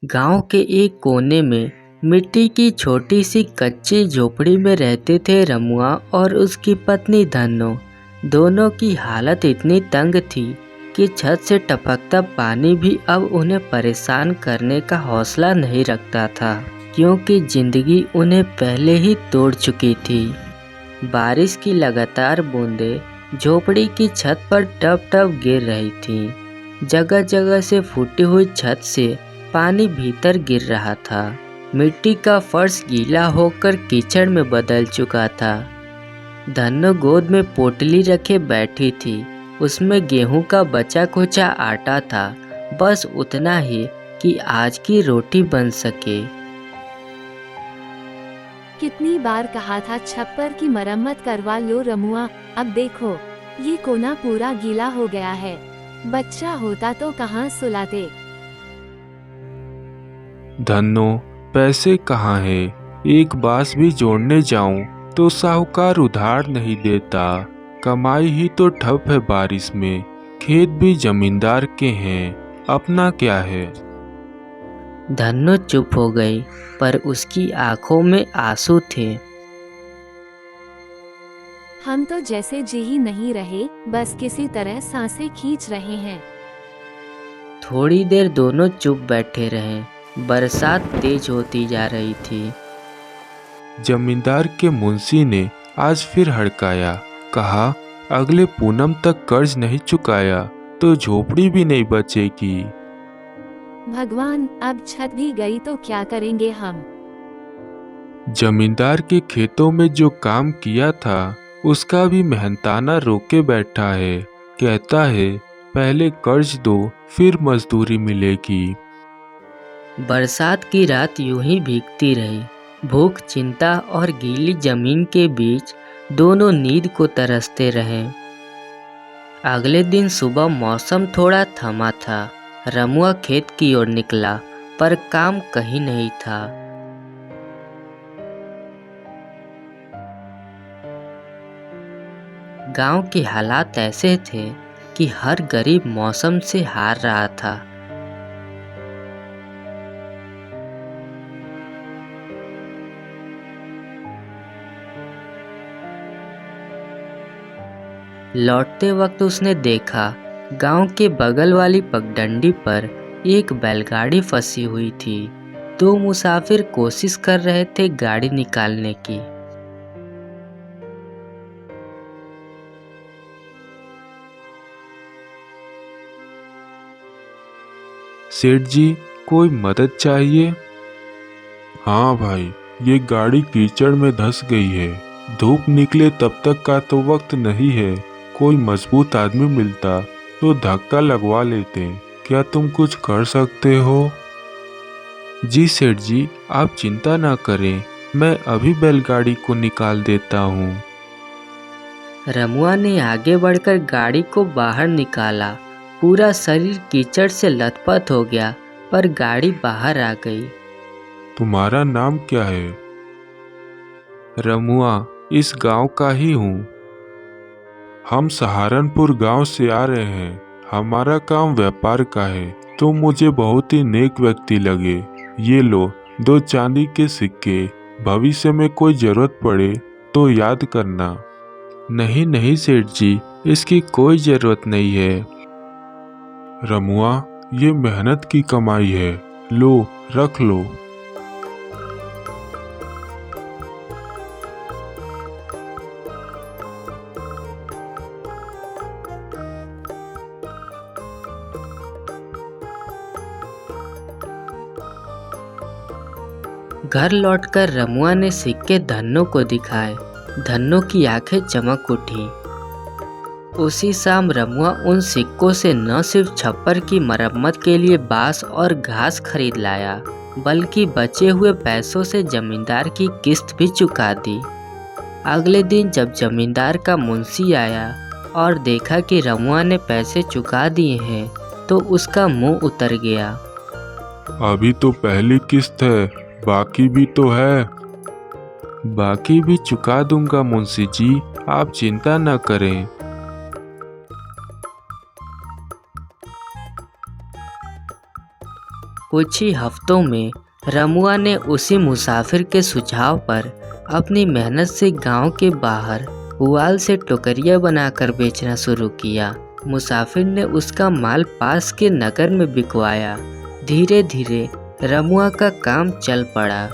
गांव के एक कोने में मिट्टी की छोटी सी कच्ची झोपड़ी में रहते थे रमुआ और उसकी पत्नी धन्नो। दोनों की हालत इतनी तंग थी कि छत से टपकता पानी भी अब उन्हें परेशान करने का हौसला नहीं रखता था, क्योंकि जिंदगी उन्हें पहले ही तोड़ चुकी थी। बारिश की लगातार बूंदें झोपड़ी की छत पर टप टप गिर रही थीं। जगह जगह से फूटी हुई छत से पानी भीतर गिर रहा था। मिट्टी का फर्श गीला होकर कीचड़ में बदल चुका था। धन्नो गोद में पोटली रखे बैठी थी। उसमें गेहूं का बचा कुचा आटा था, बस उतना ही कि आज की रोटी बन सके। कितनी बार कहा था छप्पर की मरम्मत करवा लो रमुआ, अब देखो ये कोना पूरा गीला हो गया है। बच्चा होता तो कहाँ सुलाते। धन्नो, पैसे कहाँ है? एक बांस भी जोड़ने जाऊं तो साहूकार उधार नहीं देता। कमाई ही तो ठप है बारिश में। खेत भी जमींदार के हैं, अपना क्या है? धन्नो चुप हो गई, पर उसकी आंखों में आंसू थे। हम तो जैसे जी ही नहीं रहे, बस किसी तरह सांसें खींच रहे हैं। थोड़ी देर दोनों चुप बैठे रहे। बरसात तेज होती जा रही थी। जमींदार के मुंशी ने आज फिर हड़काया। कहा, अगले पूनम तक कर्ज नहीं चुकाया तो झोपड़ी भी नहीं बचेगी। भगवान, अब छत भी गई तो क्या करेंगे हम। जमींदार के खेतों में जो काम किया था उसका भी मेहनताना रोके बैठा है। कहता है पहले कर्ज दो फिर मजदूरी मिलेगी। बरसात की रात यूं ही भीगती रही। भूख, चिंता और गीली जमीन के बीच दोनों नींद को तरसते रहे। अगले दिन सुबह मौसम थोड़ा थमा था। रमुआ खेत की ओर निकला, पर काम कहीं नहीं था। गांव के हालात ऐसे थे कि हर गरीब मौसम से हार रहा था। लौटते वक्त उसने देखा गांव के बगल वाली पगडंडी पर एक बैलगाड़ी फंसी हुई थी। दो मुसाफिर कोशिश कर रहे थे गाड़ी निकालने की। सेठ जी, कोई मदद चाहिए? हाँ भाई, ये गाड़ी कीचड़ में धंस गई है। धूप निकले तब तक का तो वक्त नहीं है। कोई मजबूत आदमी मिलता तो धक्का लगवा लेते। क्या तुम कुछ कर सकते हो? जी सेठ जी, आप चिंता ना करें, मैं अभी बैलगाड़ी को निकाल देता हूँ। रमुआ ने आगे बढ़कर गाड़ी को बाहर निकाला। पूरा शरीर कीचड़ से लथपथ हो गया, पर गाड़ी बाहर आ गई। तुम्हारा नाम क्या है? रमुआ, इस गांव का ही हूँ। हम सहारनपुर गांव से आ रहे हैं। हमारा काम व्यापार का है। तुम मुझे बहुत ही नेक व्यक्ति लगे। ये लो 2 चांदी के सिक्के। भविष्य में कोई जरूरत पड़े तो याद करना। नहीं नहीं सेठ जी, इसकी कोई जरूरत नहीं है। रमुआ, ये मेहनत की कमाई है। लो, रख लो। घर लौटकर रमुआ ने सिक्के धन्नो को दिखाए। धन्नो की आंखें चमक उठी। उसी शाम रमुआ उन सिक्कों से न सिर्फ छप्पर की मरम्मत के लिए बांस और घास खरीद लाया, बल्कि बचे हुए पैसों से जमींदार की किस्त भी चुका दी। अगले दिन जब जमींदार का मुंशी आया और देखा कि रमुआ ने पैसे चुका दिए हैं, तो उसका मुंह उतर गया। अभी तो पहली किस्त है, बाकी भी तो है। बाकी भी चुका दूंगा मुंशी जी, आप चिंता न करें। कुछ ही हफ्तों में रमुआ ने उसी मुसाफिर के सुझाव पर अपनी मेहनत से गांव के बाहर पुआल से टोकरियां बनाकर बेचना शुरू किया। मुसाफिर ने उसका माल पास के नगर में बिकवाया। धीरे धीरे रमुआ का काम चल पड़ा।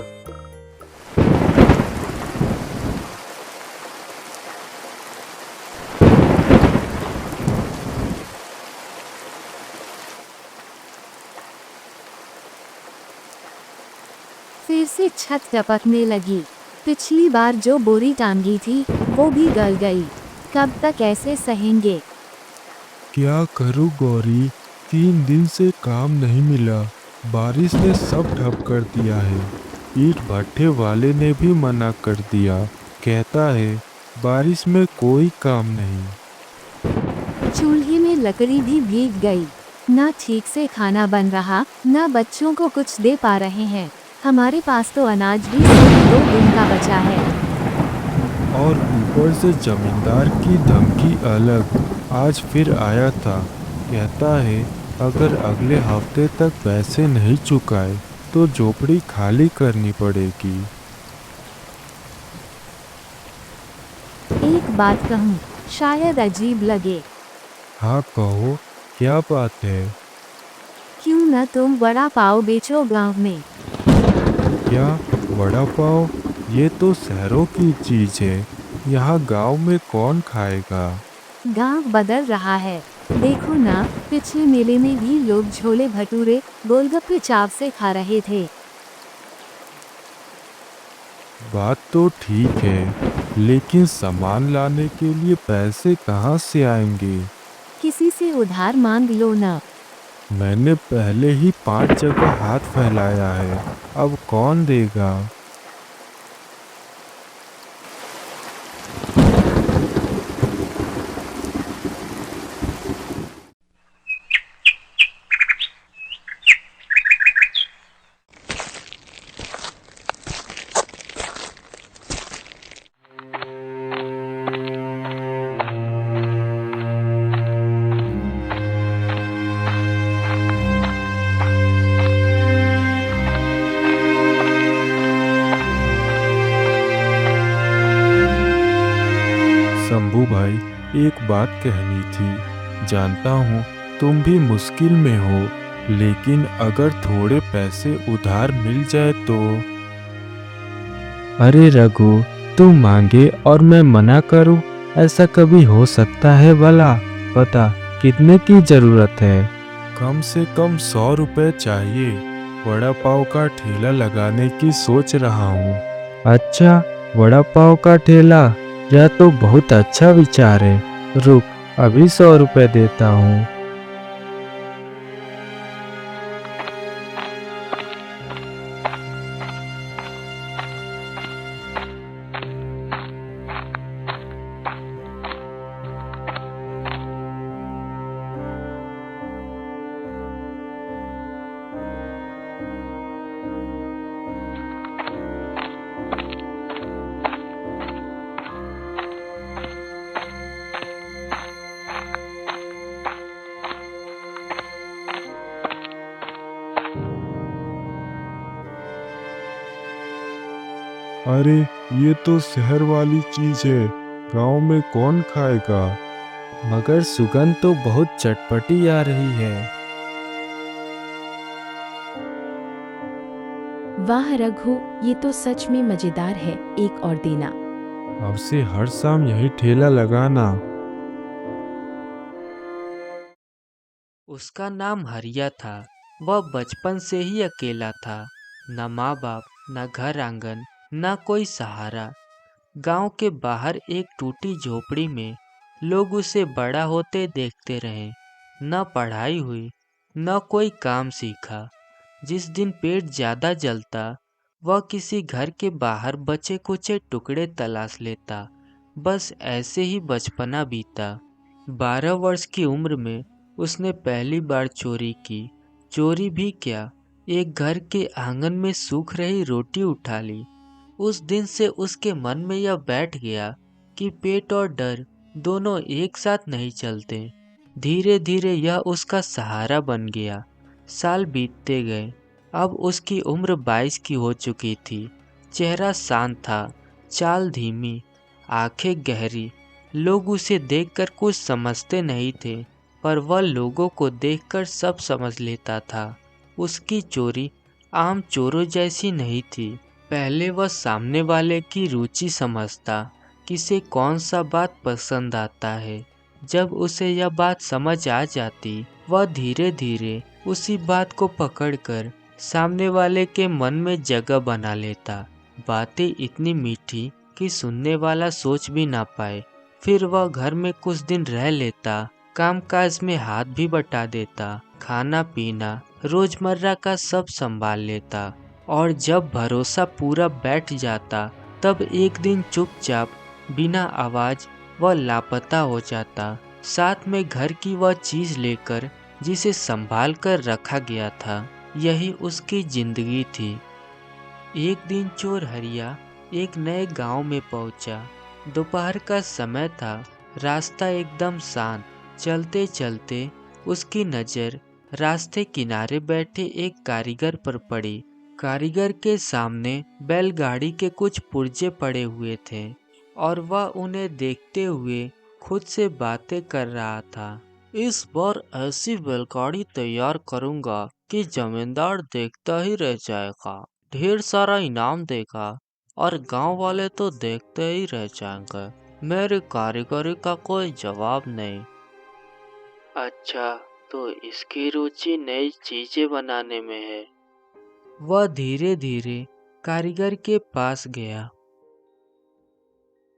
फिर से छत टपकने लगी। पिछली बार जो बोरी टांगी थी वो भी गल गई। कब तक ऐसे सहेंगे? क्या करूं गौरी, 3 दिन से काम नहीं मिला। बारिश ने सब ठप कर दिया है। ईंट भट्ठे वाले ने भी मना कर दिया, कहता है बारिश में कोई काम नहीं। चूल्हे में लकड़ी भी भीग गई। ना ठीक से खाना बन रहा, ना बच्चों को कुछ दे पा रहे हैं। हमारे पास तो अनाज भी सिर्फ 2 दिन का बचा है। और ऊपर से जमींदार की धमकी अलग। आज फिर आया था, कहता है अगर अगले हफ्ते तक पैसे नहीं चुकाए तो झोपड़ी खाली करनी पड़ेगी। एक बात कहूँ, शायद अजीब लगे। हाँ कहो, क्या बात है? क्यों न तुम वड़ा पाव बेचो गांव में? क्या वड़ा पाव? ये तो शहरों की चीज है, यहाँ गांव में कौन खाएगा? गांव बदल रहा है। देखो ना, पिछले मेले में भी लोग छोले भटूरे गोलगप्पे चाव से खा रहे थे। बात तो ठीक है, लेकिन सामान लाने के लिए पैसे कहाँ से आएंगे? किसी से उधार मांग लो ना। मैंने पहले ही 5 जगह हाथ फैलाया है, अब कौन देगा? शंभू भाई, एक बात कहनी थी। जानता हूँ तुम भी मुश्किल में हो, लेकिन अगर थोड़े पैसे उधार मिल जाए तो। अरे रघु, तू मांगे और मैं मना करूं, ऐसा कभी हो सकता है भला? बता, कितने की जरूरत है? कम से कम 100 रुपए चाहिए। वड़ा पाव का ठेला लगाने की सोच रहा हूँ। अच्छा, वड़ा पाव का ठेला? यह तो बहुत अच्छा विचार है। रुक, अभी 100 रुपए देता हूँ। अरे ये तो शहर वाली चीज है, गांव में कौन खाएगा? मगर सुगंध तो बहुत चटपटी आ रही है। वाह रघु, ये तो सच में मजेदार है। एक और देना। अब से हर शाम यही ठेला लगाना। उसका नाम हरिया था। वह बचपन से ही अकेला था। न माँ बाप, न घर आंगन, न कोई सहारा। गांव के बाहर एक टूटी झोपड़ी में लोग उसे बड़ा होते देखते रहे। न पढ़ाई हुई, न कोई काम सीखा। जिस दिन पेट ज्यादा जलता, वह किसी घर के बाहर बचे कुचे टुकड़े तलाश लेता। बस ऐसे ही बचपना बीता। 12 वर्ष की उम्र में उसने पहली बार चोरी की। चोरी भी क्या, एक घर के आंगन में सूख रही रोटी उठा ली। उस दिन से उसके मन में यह बैठ गया कि पेट और डर दोनों एक साथ नहीं चलते। धीरे धीरे यह उसका सहारा बन गया। साल बीतते गए। अब उसकी उम्र 22 की हो चुकी थी। चेहरा शांत था, चाल धीमी, आंखें गहरी। लोग उसे देखकर कुछ समझते नहीं थे, पर वह लोगों को देखकर सब समझ लेता था। उसकी चोरी आम चोरों जैसी नहीं थी। पहले वह सामने वाले की रुचि समझता, किसे कौन सा बात पसंद आता है। जब उसे यह बात समझ आ जाती, वह धीरे धीरे उसी बात को पकड़कर सामने वाले के मन में जगह बना लेता। बातें इतनी मीठी कि सुनने वाला सोच भी ना पाए। फिर वह घर में कुछ दिन रह लेता, कामकाज में हाथ भी बटा देता, खाना पीना रोजमर्रा का सब संभाल लेता। और जब भरोसा पूरा बैठ जाता, तब एक दिन चुपचाप बिना आवाज वह लापता हो जाता, साथ में घर की वह चीज लेकर जिसे संभाल कर रखा गया था। यही उसकी जिंदगी थी। एक दिन चोर हरिया एक नए गांव में पहुंचा। दोपहर का समय था, रास्ता एकदम शांत। चलते चलते उसकी नज़र रास्ते किनारे बैठे एक कारीगर पर पड़ी। कारीगर के सामने बैलगाड़ी के कुछ पुर्जे पड़े हुए थे और वह उन्हें देखते हुए खुद से बातें कर रहा था। इस बार ऐसी बैलगाड़ी तैयार करूंगा कि जमींदार देखता ही रह जाएगा, ढेर सारा इनाम देगा और गांव वाले तो देखते ही रह जाएंगे। मेरी कारीगरी का कोई जवाब नहीं। अच्छा, तो इसकी रुचि नई चीजें बनाने में है। वह धीरे धीरे कारीगर के पास गया।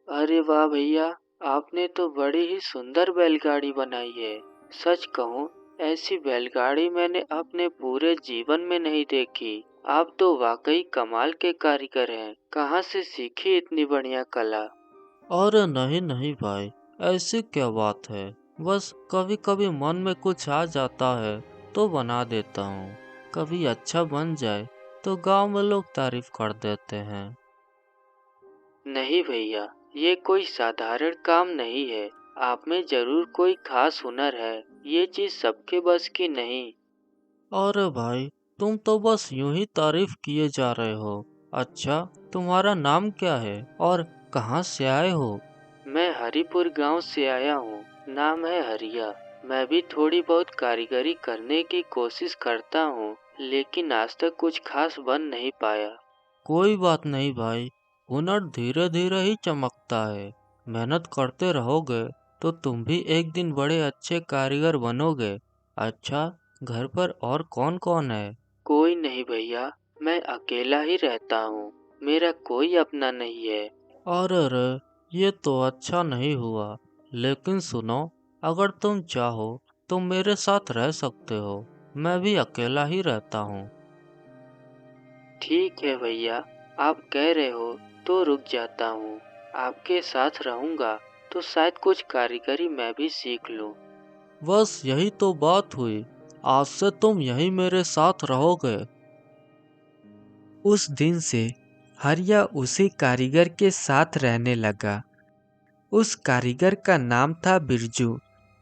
अरे वाह भैया, आपने तो बड़ी ही सुंदर बैलगाड़ी बनाई है। सच कहूँ, ऐसी बैलगाड़ी मैंने अपने पूरे जीवन में नहीं देखी। आप तो वाकई कमाल के कारीगर हैं। कहाँ से सीखी इतनी बढ़िया कला? अरे नहीं नहीं भाई, ऐसी क्या बात है। बस कभी कभी मन में कुछ आ जाता है तो बना देता हूँ। कभी अच्छा बन जाए तो गांव में लोग तारीफ कर देते हैं। नहीं भैया, ये कोई साधारण काम नहीं है। आप में जरूर कोई खास हुनर है। ये चीज सबके बस की नहीं। अरे भाई, तुम तो बस यूं ही तारीफ किए जा रहे हो। अच्छा, तुम्हारा नाम क्या है और कहाँ से आए हो? मैं हरिपुर गांव से आया हूँ। नाम है हरिया। मैं भी थोड़ी बहुत कारीगरी करने की कोशिश करता हूँ, लेकिन आज तक कुछ खास बन नहीं पाया। कोई बात नहीं भाई, हुनर धीरे धीरे ही चमकता है। मेहनत करते रहोगे तो तुम भी एक दिन बड़े अच्छे कारीगर बनोगे। अच्छा, घर पर और कौन कौन है? कोई नहीं भैया, मैं अकेला ही रहता हूँ। मेरा कोई अपना नहीं है। अरे रे, ये तो अच्छा नहीं हुआ। लेकिन सुनो, अगर तुम चाहो तो मेरे साथ रह सकते हो। मैं भी अकेला ही रहता हूँ। ठीक है भैया, आप कह रहे हो तो रुक जाता हूँ। आपके साथ रहूँगा तो शायद कुछ कारीगरी मैं भी सीख लूँ। बस यही तो बात हुई। आज से तुम यहीं मेरे साथ रहोगे। उस दिन से हरिया उसी कारीगर के साथ रहने लगा। उस कारीगर का नाम था बिरजू।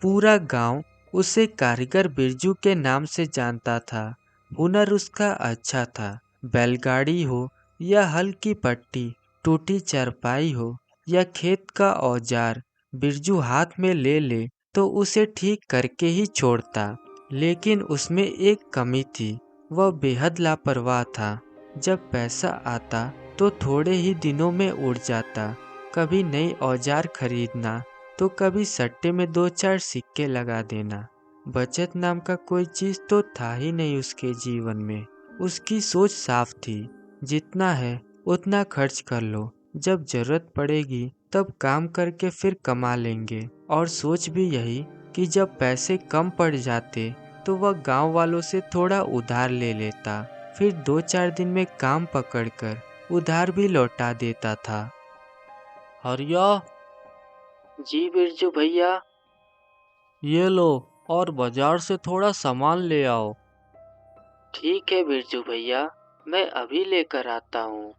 पूरा गांव उसे कारीगर बिरजू के नाम से जानता था। हुनर उसका अच्छा था। बैलगाड़ी हो या हल की पट्टी, टूटी चारपाई हो या खेत का औजार, बिरजू हाथ में ले ले तो उसे ठीक करके ही छोड़ता। लेकिन उसमें एक कमी थी, वह बेहद लापरवाह था। जब पैसा आता तो थोड़े ही दिनों में उड़ जाता। कभी नई औजार खरीदना तो कभी सट्टे में 2-4 सिक्के लगा देना। बचत नाम का कोई चीज तो था ही नहीं उसके जीवन में। उसकी सोच साफ थी, जितना है उतना खर्च कर लो, जब जरूरत पड़ेगी तब काम करके फिर कमा लेंगे। और सोच भी यही कि जब पैसे कम पड़ जाते तो वह गांव वालों से थोड़ा उधार ले लेता, फिर 2-4 दिन में काम पकड़कर उधार भी लौटा देता था। हरिया। जी बिरजू भैया। ये लो, और बाजार से थोड़ा सामान ले आओ। ठीक है बिरजू भैया, मैं अभी लेकर आता हूँ।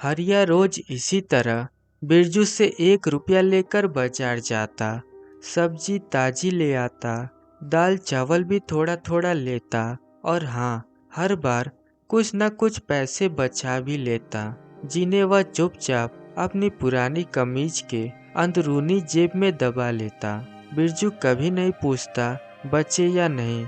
हरिया रोज इसी तरह बिरजू से 1 रुपया लेकर बाजार जाता। सब्जी ताजी ले आता, दाल चावल भी थोड़ा थोड़ा लेता। और हाँ, हर बार कुछ न कुछ पैसे बचा भी लेता, जिन्हें वह चुपचाप अपनी पुरानी कमीज के अंदरूनी जेब में दबा लेता। बिरजू कभी नहीं पूछता बचे या नहीं।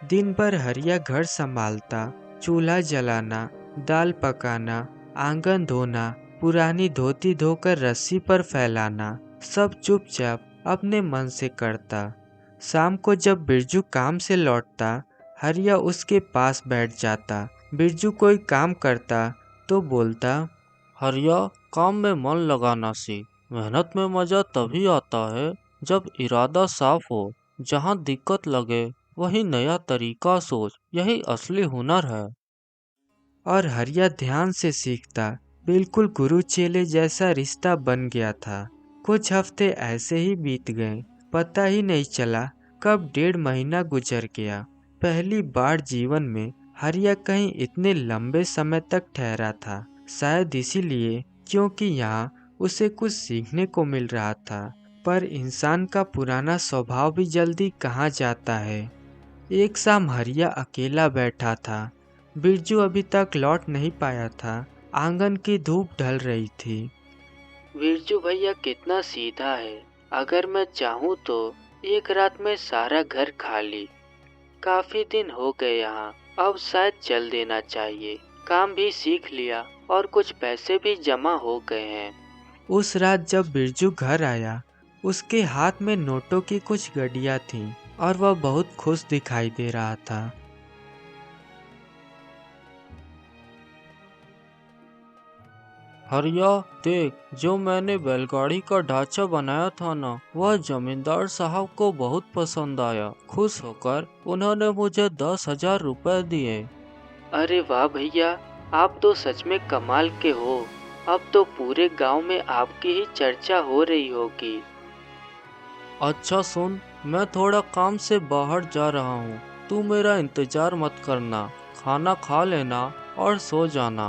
दिन भर हरिया घर संभालता, चूल्हा जलाना, दाल पकाना, आंगन धोना, पुरानी धोती धोकर रस्सी पर फैलाना, सब चुपचाप अपने मन से करता। शाम को जब बिरजू काम से लौटता, हरिया उसके पास बैठ जाता। बिरजू कोई काम करता तो बोलता, हरिया, काम में मन लगाना सीख। मेहनत में मजा तभी आता है जब इरादा साफ हो। जहाँ दिक्कत लगे वही नया तरीका सोच, यही असली हुनर है। और हरिया ध्यान से सीखता। बिल्कुल गुरु चेले जैसा रिश्ता बन गया था। कुछ हफ्ते ऐसे ही बीत गए, पता ही नहीं चला कब 1.5 महीना गुजर गया। पहली बार जीवन में हरिया कहीं इतने लंबे समय तक ठहरा था, शायद इसीलिए क्योंकि यहाँ उसे कुछ सीखने को मिल रहा था। पर इंसान का पुराना स्वभाव भी जल्दी कहाँ जाता है। एक शाम हरिया अकेला बैठा था। बिरजू अभी तक लौट नहीं पाया था। आंगन की धूप ढल रही थी। बिरजू भैया कितना सीधा है, अगर मैं चाहूँ तो एक रात में सारा घर खाली। काफी दिन हो गए यहाँ, अब शायद चल देना चाहिए। काम भी सीख लिया और कुछ पैसे भी जमा हो गए हैं। उस रात जब बिरजू घर आया, उसके हाथ में नोटों की कुछ गड्डियाँ थीं और वह बहुत खुश दिखाई दे रहा था। हरिया, देख, जो मैंने बैलगाड़ी का ढांचा बनाया था ना, वह जमींदार साहब को बहुत पसंद आया। खुश होकर उन्होंने मुझे 10,000 रुपए दिए। अरे वाह भैया, आप तो सच में कमाल के हो। अब तो पूरे गांव में आपकी ही चर्चा हो रही होगी। अच्छा सुन, मैं थोड़ा काम से बाहर जा रहा हूँ, तू मेरा इंतजार मत करना। खाना खा लेना और सो जाना।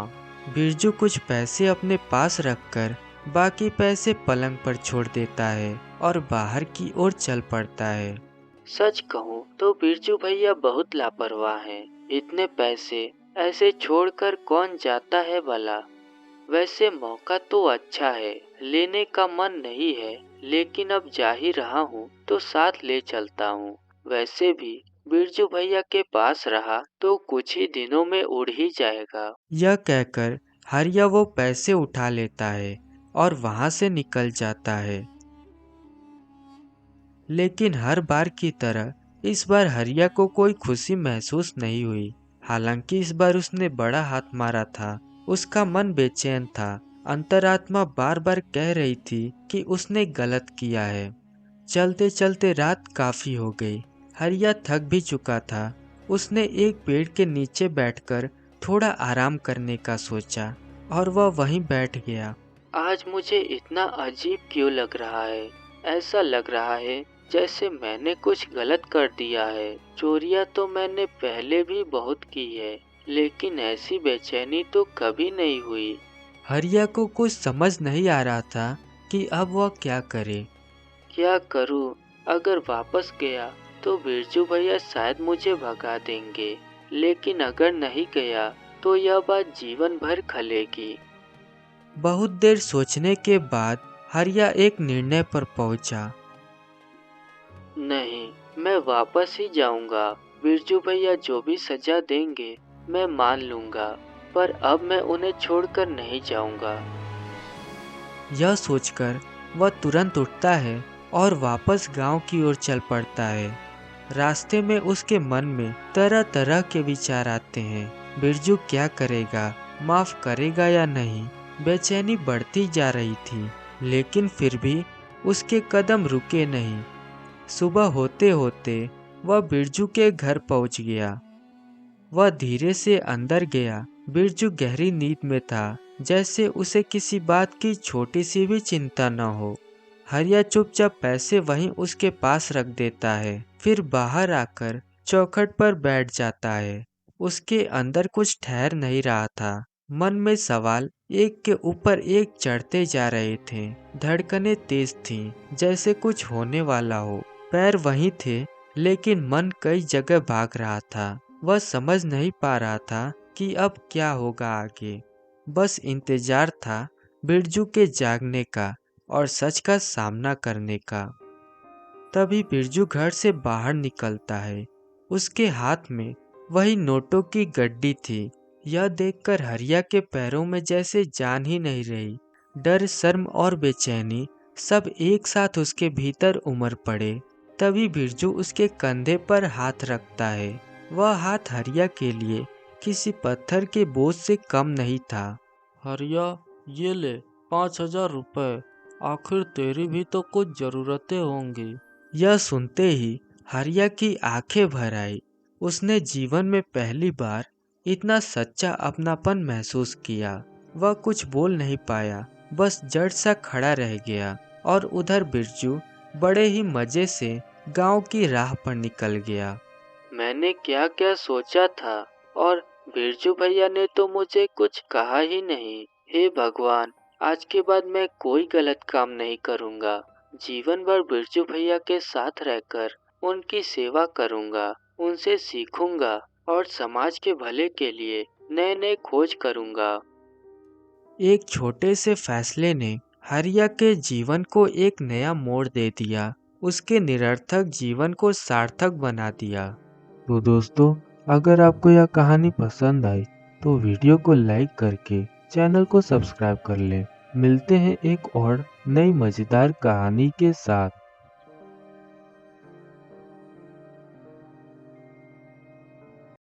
बिरजू कुछ पैसे अपने पास रखकर बाकी पैसे पलंग पर छोड़ देता है और बाहर की ओर चल पड़ता है। सच कहूँ तो बिरजू भैया बहुत लापरवाह हैं। इतने पैसे ऐसे छोड़कर कौन जाता है भला। वैसे मौका तो अच्छा है, लेने का मन नहीं है, लेकिन अब जा ही रहा हूँ तो साथ ले चलता हूँ। वैसे भी बिरजू भैया के पास रहा तो कुछ ही दिनों में उड़ ही जाएगा। यह कहकर हरिया वो पैसे उठा लेता है और वहाँ से निकल जाता है। लेकिन हर बार की तरह इस बार हरिया को कोई खुशी महसूस नहीं हुई। हालांकि इस बार उसने बड़ा हाथ मारा था। उसका मन बेचैन था। अंतरात्मा बार बार कह रही थी कि उसने गलत किया है। चलते चलते रात काफी हो गई। हरिया थक भी चुका था। उसने एक पेड़ के नीचे बैठकर थोड़ा आराम करने का सोचा और वह वहीं बैठ गया। आज मुझे इतना अजीब क्यों लग रहा है। ऐसा लग रहा है जैसे मैंने कुछ गलत कर दिया है। चोरियां तो मैंने पहले भी बहुत की है, लेकिन ऐसी बेचैनी तो कभी नहीं हुई। हरिया को कुछ समझ नहीं आ रहा था कि अब वह क्या करे। क्या करूं? अगर वापस गया तो बिरजू भैया शायद मुझे भगा देंगे, लेकिन अगर नहीं गया तो यह बात जीवन भर खलेगी। बहुत देर सोचने के बाद हरिया एक निर्णय पर पहुंचा। नहीं, मैं वापस ही जाऊंगा। बिरजू भैया जो भी सजा देंगे मैं मान लूंगा, पर अब मैं उन्हें छोड़कर नहीं जाऊंगा। यह सोचकर वह तुरंत उठता है और वापस गांव की ओर चल पड़ता है। रास्ते में उसके मन में तरह तरह के विचार आते हैं। बिरजू क्या करेगा, माफ करेगा या नहीं। बेचैनी बढ़ती जा रही थी, लेकिन फिर भी उसके कदम रुके नहीं। सुबह होते होते वह बिरजू के घर पहुंच गया। वह धीरे से अंदर गया। बिरजू गहरी नींद में था, जैसे उसे किसी बात की छोटी सी भी चिंता न हो। हरिया चुपचाप पैसे वहीं उसके पास रख देता है, फिर बाहर आकर चौखट पर बैठ जाता है। उसके अंदर कुछ ठहर नहीं रहा था। मन में सवाल एक के ऊपर एक चढ़ते जा रहे थे। धड़कनें तेज थीं, जैसे कुछ होने वाला हो। पैर वहीं थे, लेकिन मन कई जगह भाग रहा था। वह समझ नहीं पा रहा था कि अब क्या होगा आगे। बस इंतजार था बिरजू के जागने का और सच का सामना करने का। तभी बिरजू घर से बाहर निकलता है। उसके हाथ में वही नोटों की गड्डी थी। यह देखकर हरिया के पैरों में जैसे जान ही नहीं रही। डर, शर्म और बेचैनी सब एक साथ उसके भीतर उमड़ पड़े। तभी बिरजू उसके कंधे पर हाथ रखता है। वह हाथ हरिया के लिए किसी पत्थर के बोझ से कम नहीं था। हरिया, ये ले 5,000 रुपए। आखिर तेरी भी तो कुछ जरूरतें होंगी। यह सुनते ही हरिया की आंखें भर आई। उसने जीवन में पहली बार इतना सच्चा अपनापन महसूस किया। वह कुछ बोल नहीं पाया, बस जड़ सा खड़ा रह गया। और उधर बिरजू बड़े ही मजे से गांव की राह पर निकल गया। मैंने क्या क्या सोचा था और बिरजू भैया ने तो मुझे कुछ कहा ही नहीं। हे भगवान, आज के बाद मैं कोई गलत काम नहीं करूँगा। जीवन भर बिरजू भैया के साथ रहकर उनकी सेवा करूँगा, उनसे सीखूंगा और समाज के भले के लिए नए नए खोज करूँगा। एक छोटे से फैसले ने हरिया के जीवन को एक नया मोड़ दे दिया। उसके निरर्थक जीवन को सार्थक बना दिया। तो दोस्तों, अगर आपको यह कहानी पसंद आई तो वीडियो को लाइक करके चैनल को सब्सक्राइब कर लें। मिलते हैं एक और नई मज़ेदार कहानी के साथ।